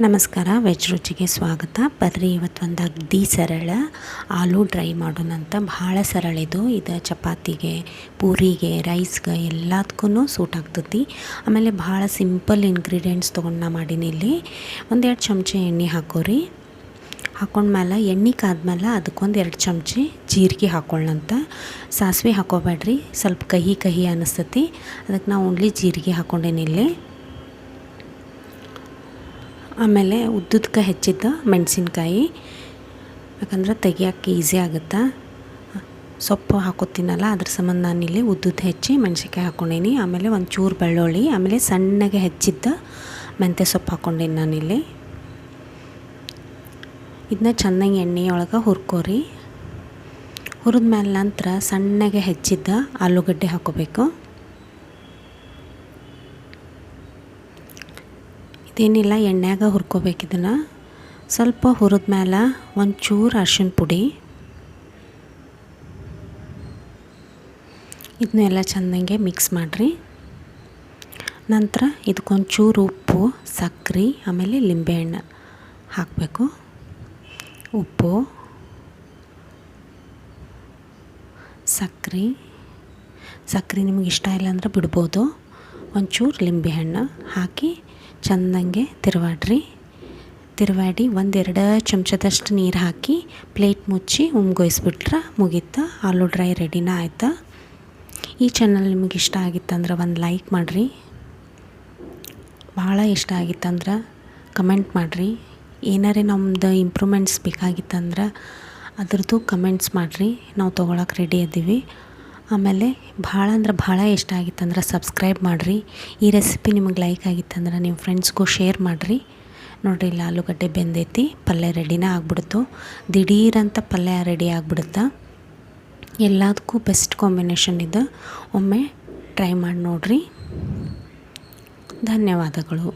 ನಮಸ್ಕಾರ, ವೆಜ್ ರುಚಿಗೆ ಸ್ವಾಗತ. ಬರ್ರಿ ಇವತ್ತು ಒಂದು ಅಗ್ದಿ ಸರಳ ಆಲೂ ಡ್ರೈ ಮಾಡೋಣಂತ. ಭಾಳ ಸರಳ ಇದು ಚಪಾತಿಗೆ, ಪೂರಿಗೆ, ರೈಸ್ಗೆ ಎಲ್ಲದಕ್ಕೂ ಸೂಟ್ ಆಗ್ತೈತಿ. ಆಮೇಲೆ ಭಾಳ ಸಿಂಪಲ್ ಇಂಗ್ರೀಡಿಯೆಂಟ್ಸ್ ತೊಗೊಂಡು ನಾ ಮಾಡೀನಿ. ಇಲ್ಲಿ 1-2 ಚಮಚ ಎಣ್ಣೆ ಹಾಕೋರಿ. ಹಾಕೊಂಡ್ಮೇಲೆ ಎಣ್ಣೆ ಕಾದ್ಮೇಲೆ ಅದಕ್ಕೊಂದು 2 ಚಮಚ ಜೀರಿಗೆ ಹಾಕೊಳ್ಳಂತ. ಸಾಸಿವೆ ಹಾಕೋಬೇಡ್ರಿ, ಸ್ವಲ್ಪ ಕಹಿ ಕಹಿ ಅನ್ನಿಸ್ತೈತಿ. ಅದಕ್ಕೆ ನಾವು ಓನ್ಲಿ ಜೀರಿಗೆ ಹಾಕ್ಕೊಂಡೇನಿ ಇಲ್ಲಿ. ಆಮೇಲೆ ಉದ್ದುದಕ್ಕೆ ಹೆಚ್ಚಿದ್ದ ಮೆಣಸಿನ್ಕಾಯಿ, ಯಾಕಂದ್ರೆ ತೆಗಿಯೋಕ್ಕೆ ಈಸಿ ಆಗುತ್ತೆ. ಸೊಪ್ಪು ಹಾಕೋತೀನಲ್ಲ, ಅದ್ರ ಸಂಬಂಧ ನಾನಿಲ್ಲಿ ಉದ್ದುದ್ದು ಹೆಚ್ಚಿ ಮೆಣಸಿನ್ಕಾಯಿ ಹಾಕ್ಕೊಂಡೀನಿ. ಆಮೇಲೆ ಒಂಚೂರು ಬೆಳ್ಳುಳ್ಳಿ, ಆಮೇಲೆ ಸಣ್ಣಗೆ ಹೆಚ್ಚಿದ್ದ ಮೆಂತ್ಯ ಸೊಪ್ಪು ಹಾಕ್ಕೊಂಡೀನಿ ನಾನಿಲ್ಲಿ. ಇದನ್ನ ಚೆನ್ನಾಗಿ ಎಣ್ಣೆಯೊಳಗೆ ಹುರ್ಕೋರಿ. ಹುರಿದ ಮೇಲೆ ನಂತರ ಸಣ್ಣಗೆ ಹೆಚ್ಚಿದ್ದ ಆಲೂಗಡ್ಡೆ ಹಾಕೋಬೇಕು. ಇದೇನಿಲ್ಲ, ಎಣ್ಣೆಯಾಗ ಹುರ್ಕೋಬೇಕು. ಇದನ್ನು ಸ್ವಲ್ಪ ಹುರಿದ ಮೇಲೆ ಒಂಚೂರು ಅರಿಶಿನ ಪುಡಿ, ಇದನ್ನೆಲ್ಲ ಚೆನ್ನಾಗಿ ಮಿಕ್ಸ್ ಮಾಡಿರಿ. ನಂತರ ಇದಕ್ಕೊಂಚೂರು ಉಪ್ಪು, ಸಕ್ಕರೆ, ಆಮೇಲೆ ಲಿಂಬೆಹಣ್ಣು ಹಾಕಬೇಕು. ಉಪ್ಪು, ಸಕ್ಕರೆ ನಿಮಗೆ ಇಷ್ಟ ಇಲ್ಲ ಅಂದ್ರೆ ಬಿಡ್ಬೋದು. ಒಂಚೂರು ಲಿಂಬೆಹಣ್ಣು ಹಾಕಿ ಚೆನ್ನಾಗೆ ತಿರುವಾಡಿ 1-2 ಚಮಚದಷ್ಟು ನೀರು ಹಾಕಿ ಪ್ಲೇಟ್ ಮುಚ್ಚಿ ಉಮ್ಗೊಯಿಸ್ಬಿಟ್ರೆ ಮುಗೀತು. ಆಲೂ ಡ್ರೈ ರೆಡಿನ ಆಯ್ತು. ಈ ಚಾನಲ್ ನಿಮಗೆ ಇಷ್ಟ ಆಗಿತ್ತಂದ್ರೆ ಒಂದು ಲೈಕ್ ಮಾಡಿರಿ. ಭಾಳ ಇಷ್ಟ ಆಗಿತ್ತಂದ್ರೆ ಕಮೆಂಟ್ ಮಾಡಿರಿ. ಏನಾರೇ ನಮ್ಮದು ಇಂಪ್ರೂವ್ಮೆಂಟ್ಸ್ ಬೇಕಾಗಿತ್ತಂದ್ರೆ ಅದ್ರದ್ದು ಕಮೆಂಟ್ಸ್ ಮಾಡಿರಿ, ನಾವು ತೊಗೊಳಕ್ಕೆ ರೆಡಿ ಇದ್ದೀವಿ. ಆಮೇಲೆ ಭಾಳ ಇಷ್ಟ ಆಗಿತ್ತಂದ್ರೆ ಸಬ್ಸ್ಕ್ರೈಬ್ ಮಾಡಿರಿ. ಈ ರೆಸಿಪಿ ನಿಮಗೆ ಲೈಕ್ ಆಗಿತ್ತಂದ್ರೆ ನಿಮ್ಮ ಫ್ರೆಂಡ್ಸ್ಗೂ ಶೇರ್ ಮಾಡಿರಿ. ನೋಡಿರಿ, ಇಲ್ಲಿ ಆಲೂಗಡ್ಡೆ ಬೆಂದೈತಿ, ಪಲ್ಯ ರೆಡಿನ ಆಗ್ಬಿಡ್ತು. ದಿಢೀರಂತ ಪಲ್ಯ ರೆಡಿ ಆಗ್ಬಿಡುತ್ತೆ. ಎಲ್ಲದಕ್ಕೂ ಬೆಸ್ಟ್ ಕಾಂಬಿನೇಷನ್ ಇದು. ಒಮ್ಮೆ ಟ್ರೈ ಮಾಡಿ ನೋಡಿರಿ. ಧನ್ಯವಾದಗಳು.